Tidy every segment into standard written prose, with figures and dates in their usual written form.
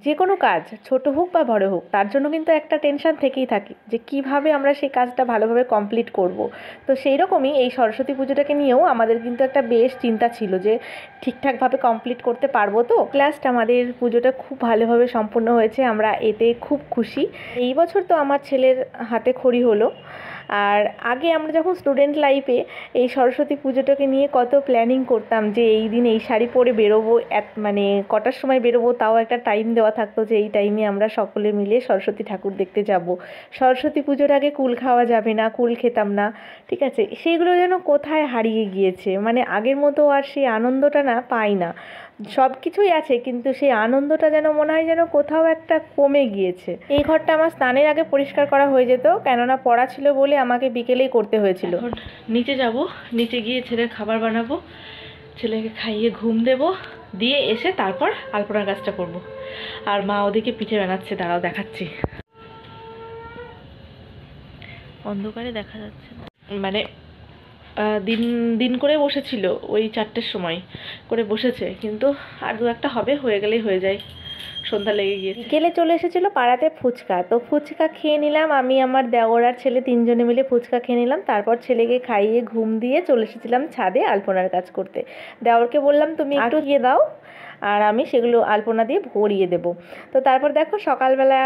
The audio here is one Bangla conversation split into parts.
যে কোনো কাজ ছোট হোক বা বড় হোক তার জন্য কিন্তু একটা টেনশন থেকেই থাকে যে কিভাবে আমরা সেই কাজটা ভালোভাবে কমপ্লিট করব। তো সেই রকমই এই সরস্বতী পুজোটাকে নিয়েও আমাদের কিন্তু একটা বেশ চিন্তা ছিল যে ঠিকঠাকভাবে কমপ্লিট করতে পারবো তো। লাস্ট আমাদের পুজোটা খুব ভালোভাবে সম্পূর্ণ হয়েছে, আমরা এতে খুব খুশি। এই বছর তো আমার ছেলের হাতে খড়ি হলো। আর আগে আমরা যখন স্টুডেন্ট লাইফে এই সরস্বতী পুজোটাকে নিয়ে কত প্ল্যানিং করতাম যে এই দিন এই শাড়ি পরে বেরোবো, মানে কটার সময় বেরোবো তাও একটা টাইম দেওয়া থাকতো যে এই টাইমে আমরা সকলে মিলে সরস্বতী ঠাকুর দেখতে যাব। সরস্বতী পুজোর আগে কুল খাওয়া যাবে না, কুল খেতাম না, ঠিক আছে। সেইগুলো যেন কোথায় হারিয়ে গিয়েছে, মানে আগের মতো আর সেই আনন্দটা না পাই না। সব কিছুই আছে কিন্তু সেই আনন্দটা যেন মনে হয় যেন কোথাও একটা কমে গিয়েছে। এই ঘরটা আমার স্নানের আগে পরিষ্কার করা হয়ে যেত, কেননা পড়া ছিল বলে আমাকে বিকেলেই করতে হয়েছিল। নিচে যাব, নিচে গিয়ে ছেলের খাবার বানাবো, ছেলেকে খাইয়ে ঘুম দেব, দিয়ে এসে তারপর আলপনার কাজটা করব। আর মা ওদিকে পিঠে বানাচ্ছে, দাঁড়াও দেখাচ্ছি। অন্ধকারে দেখা যাচ্ছে না, মানে দিন দিন করে বসেছিল, ওই 4টের সময় করে বসেছে, কিন্তু আর দু একটা হবে, হয়ে গেলেই হয়ে যায়। সন্ধ্যা লেগে গিয়েছে। বিকেলে চলে এসেছিলো পাড়াতে ফুচকা, তো ফুচকা খেয়ে নিলাম আমি, আমার দেওর আর ছেলে 3জনে মিলে ফুচকা খেয়ে নিলাম। তারপর ছেলেকে খাইয়ে ঘুম দিয়ে চলে এসেছিলাম ছাদে আলপনার কাজ করতে। দেওরকে বললাম তুমি একটু গিয়ে দাও আর আমি সেগুলো আলপনা দিয়ে ভরিয়ে দেব। তো তারপর দেখো সকালবেলা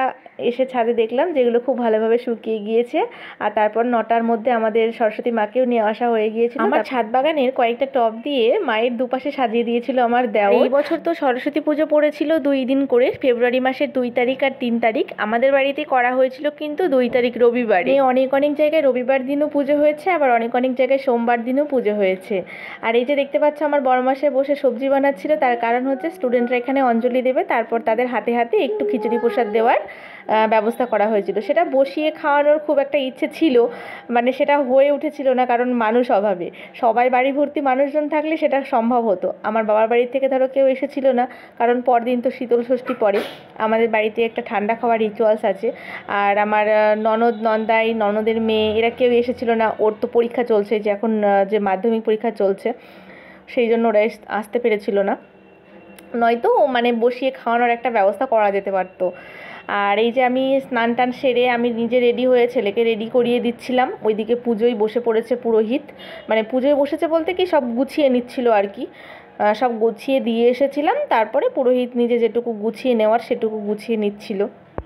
এসে ছাদে দেখলাম যেগুলো খুব ভালোভাবে শুকিয়ে গিয়েছে। আর তারপর 9টার মধ্যে আমাদের সরস্বতী মাকেও নিয়ে আসা হয়ে গিয়েছিল। আমার ছাদ বাগানের কয়েকটা টব দিয়ে মায়ের দুপাশে সাজিয়ে দিয়েছিল আমার দেওর। এই বছর তো সরস্বতী পুজো পড়েছিল 2 দিন করে, ফেব্রুয়ারি মাসের 2 তারিখ আর 3 তারিখ। আমাদের বাড়িতে করা হয়েছিল কিন্তু 2 তারিখ রবিবারে। অনেক অনেক জায়গায় রবিবার দিনও পুজো হয়েছে, আবার অনেক অনেক জায়গায় সোমবার দিনও পুজো হয়েছে। আর এই যে দেখতে পাচ্ছ আমার বড়মাসে বসে সবজি বানাচ্ছিল, তার কারণ হচ্ছে স্টুডেন্টরা এখানে অঞ্জলি দেবে, তারপর তাদের হাতে হাতে একটু খিচুড়ি প্রসাদ দেওয়ার ব্যবস্থা করা হয়েছিল। সেটা বসিয়ে খাওয়ানোর খুব একটা ইচ্ছে ছিল, মানে সেটা হয়ে উঠেছিল না, কারণ মানুষ অভাবে। সবাই বাড়ি ভর্তি মানুষজন থাকলে সেটা সম্ভব হতো। আমার বাবার বাড়ি থেকে ধরো কেউ এসেছিল না, কারণ পরদিন তো শীতল ষষ্ঠী পড়ে। আমাদের বাড়িতে একটা ঠান্ডা খাওয়ার রিচুয়ালস আছে। আর আমার ননদ, নন্দাই, ননদের মেয়ে, এরা কেউ এসেছিল না। ওর তো পরীক্ষা চলছে, যে এখন যে মাধ্যমিক পরীক্ষা চলছে, সেই জন্য ওরা আসতে পেরেছিল না। নয়তো মানে বসিয়ে খাওয়ানোর একটা ব্যবস্থা করা যেতে পারতো। আর এই যে আমি স্নান টান সেরে আমি নিজে রেডি হয়ে ছেলেকে রেডি করিয়ে দিচ্ছিলাম। ওইদিকে পুজোয় বসে পড়েছে পুরোহিত, মানে পুজোয় বসেছে বলতে কি সব গুছিয়ে নিচ্ছিল আর কি। সব গুছিয়ে দিয়ে এসেছিলাম, তারপরে পুরোহিত নিজে যেটুকু গুছিয়ে নেওয়ার সেটুকু গুছিয়ে নিচ্ছিল।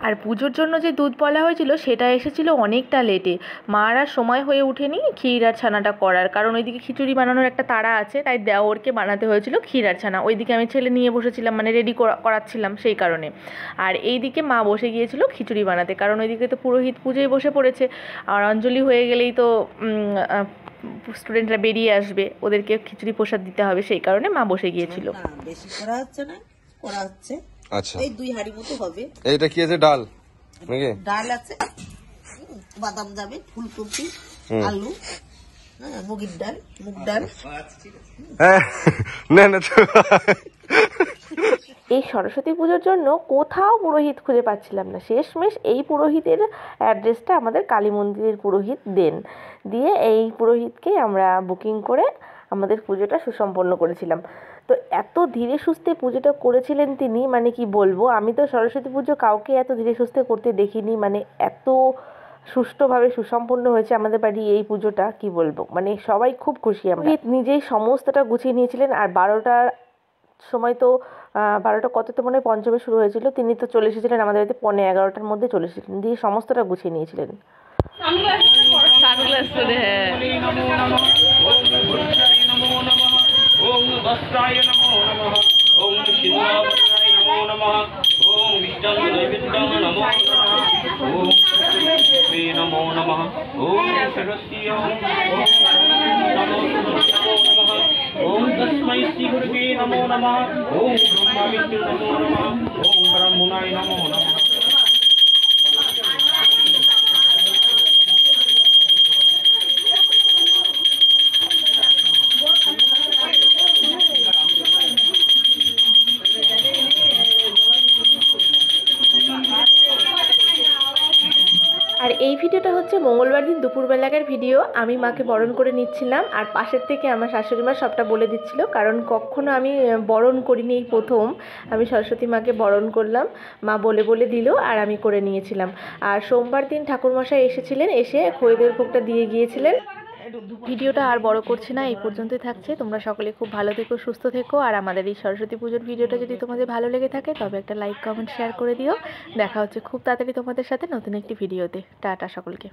আর পুজোর জন্য যে দুধ বলা হয়েছিল সেটা এসেছিলো অনেকটা লেটে। মার আর সময় হয়ে ওঠেনি ক্ষীর আর ছানাটা করার, কারণ ওইদিকে খিচুড়ি বানানোর একটা তাড়া আছে, তাই দেওরকে বানাতে হয়েছিল ক্ষীর আর ছানা। ওইদিকে আমি ছেলে নিয়ে বসেছিলাম, মানে রেডি করাচ্ছিলাম সেই কারণে। আর এইদিকে মা বসে গিয়েছিল খিচুড়ি বানাতে, কারণ ওইদিকে তো পুরোহিত পুজোয় বসে পড়েছে। আর অঞ্জলি হয়ে গেলেই তো স্টুডেন্টরা বেরিয়ে আসবে, ওদেরকে খিচুড়ি প্রসাদ দিতে হবে, সেই কারণে মা বসে গিয়েছিল। বেশি করা হচ্ছে না, করা হচ্ছে। আচ্ছা, এই 2 হাঁড়ি মতো হবে। এইটা কি আছে? ডাল নাকি? ডাল আছে, বাদাম যাবে, ফুলকপি, আলু, মুগের ডাল, মুগ ডাল। না না, এই সরস্বতী পুজোর জন্য কোথাও পুরোহিত খুঁজে পাচ্ছিলাম না। শেষমেশ এই পুরোহিতের অ্যাড্রেসটা আমাদের কালী মন্দিরের পুরোহিত দিয়ে এই পুরোহিতকে আমরা বুকিং করে আমাদের পুজোটা সুসম্পন্ন করেছিলাম। তো এত ধীরে সুস্থে পুজোটা করেছিলেন তিনি, মানে কি বলবো, আমি তো সরস্বতী পুজো কাউকে এত ধীরে সুস্থে করতে দেখিনি। মানে এত সুষ্ঠুভাবে সুসম্পন্ন হয়েছে আমাদের বাড়ি এই পুজোটা, কি বলবো, মানে সবাই খুব খুশি। আমরা নিজেই সমস্তটা গুছিয়ে নিয়েছিলেন। আর 12টার সময় তো 12টা কততে মনে হয় পঞ্চমে শুরু হয়েছিল, তিনি তো চলে এসেছিলেন আমাদের বাড়িতে 11:15টার মধ্যে চলে এসেছিলেন, দিয়ে সমস্তটা গুছিয়ে নিয়েছিলেন। नमो नमः ओम सरस्वती ओम तस्मै श्री गुरुवे नमो नमः ओम ब्रह्मा विष्णु नमो नमः ओम ब्रह्मणाय नमो नमः। আর এই ভিডিওটা হচ্ছে মঙ্গলবার দিন দুপুরবেলাকার ভিডিও। আমি মাকে বরণ করে নিচ্ছিলাম, আর পাশের থেকে আমার শাশুড়ি মা সবটা বলে দিচ্ছিল, কারণ কখনো আমি বরণ করিনি, এই প্রথম আমি সরস্বতী মাকে বরণ করলাম। মা বলে বলে দিল আর আমি করে নিয়েছিলাম। আর সোমবার দিন ঠাকুরমশাই এসেছিলেন, এসে খইদের ভোগটা দিয়ে গিয়েছিলেন। ভিডিওটা আর বড় করছি না, এই পর্যন্তই থাকছে। তোমরা সকলে খুব ভালো থেকো, সুস্থ থেকো। আর আমাদের এই সরস্বতী পুজোর ভিডিওটা যদি তোমাদের ভালো লেগে থাকে তবে একটা লাইক, কমেন্ট, শেয়ার করে দিও। দেখা হচ্ছে খুব তাড়াতাড়ি তোমাদের সাথে নতুন একটি ভিডিওতে। টাটা সকলকে।